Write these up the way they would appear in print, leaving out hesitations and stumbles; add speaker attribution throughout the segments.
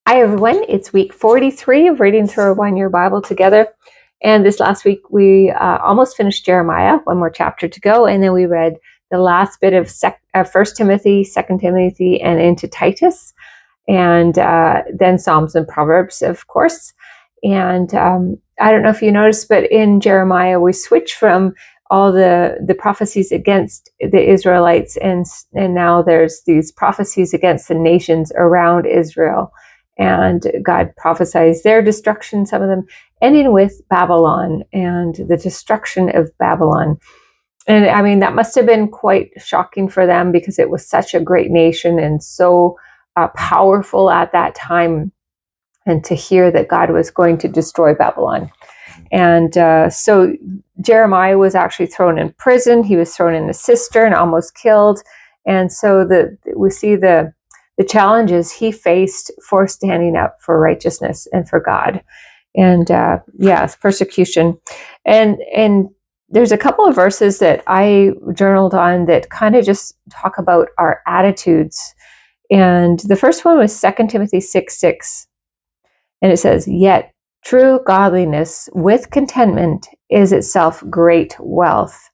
Speaker 1: Hi, everyone. It's week 43 of reading through a one-year Bible together. And this last week, we almost finished Jeremiah, one more chapter to go. And then we read the last bit of 1 Timothy, 2 Timothy, and into Titus. And then Psalms and Proverbs, of course. And I don't know if you noticed, but in Jeremiah, we switched from all the prophecies against the Israelites, and now there's these prophecies against the nations around Israel. And God prophesies their destruction, some of them ending with Babylon and the destruction of Babylon. And I mean, that must have been quite shocking for them because it was such a great nation and so powerful at that time. And to hear that God was going to destroy Babylon. And so Jeremiah was actually thrown in prison. He was thrown in a cistern, almost killed. And so we see the challenges he faced for standing up for righteousness and for God. And yes, persecution. And there's a couple of verses that I journaled on that kind of just talk about our attitudes. And the first one was 2 Timothy 6:6. And it says, "Yet true godliness with contentment is itself great wealth."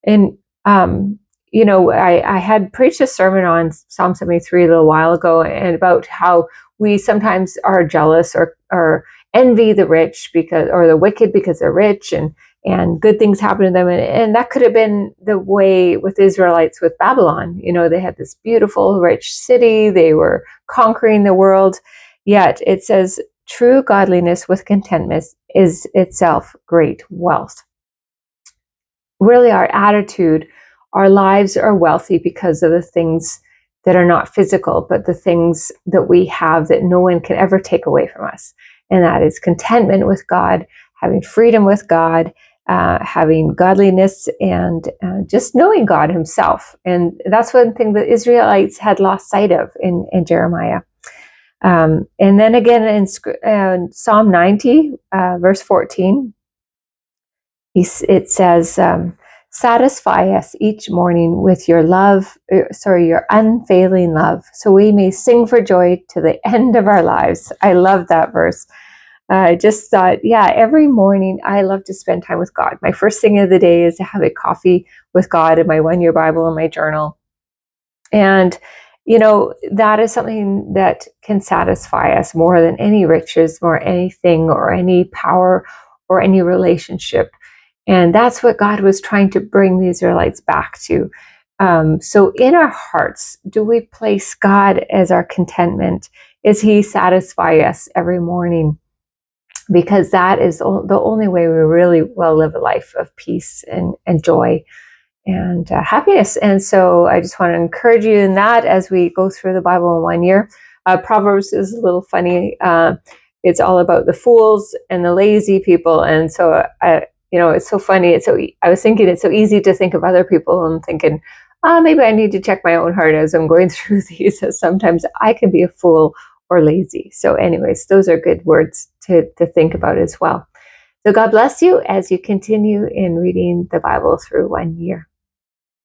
Speaker 1: And I had preached a sermon on Psalm 73 a little while ago, and about how we sometimes are jealous or envy the rich or the wicked because they're rich and good things happen to them. And that could have been the way with Israelites with Babylon. They had this beautiful, rich city. They were conquering the world. Yet it says, true godliness with contentment is itself great wealth. Really, our attitude, our lives are wealthy because of the things that are not physical, but the things that we have that no one can ever take away from us. And that is contentment with God, having freedom with God, having godliness, and just knowing God himself. And that's one thing the Israelites had lost sight of in Jeremiah. And then again in Psalm 90, verse 14, it says, "Satisfy us each morning with your your unfailing love, so we may sing for joy to the end of our lives." I love that verse. I just thought, every morning I love to spend time with God. My first thing of the day is to have a coffee with God and my one-year Bible and my journal. And that is something that can satisfy us more than any riches, more anything, or any power, or any relationship. And that's what God was trying to bring the Israelites back to. So in our hearts, do we place God as our contentment? Is he satisfy us every morning? Because that is the only way we really will live a life of peace and joy and happiness. And so I just want to encourage you in that as we go through the Bible in 1 year. Proverbs is a little funny. It's all about the fools and the lazy people. And so, it's so funny. I was thinking it's so easy to think of other people. I'm thinking, maybe I need to check my own heart as I'm going through these. As sometimes I can be a fool or lazy. So anyways, those are good words to think about as well. So God bless you as you continue in reading the Bible through 1 year.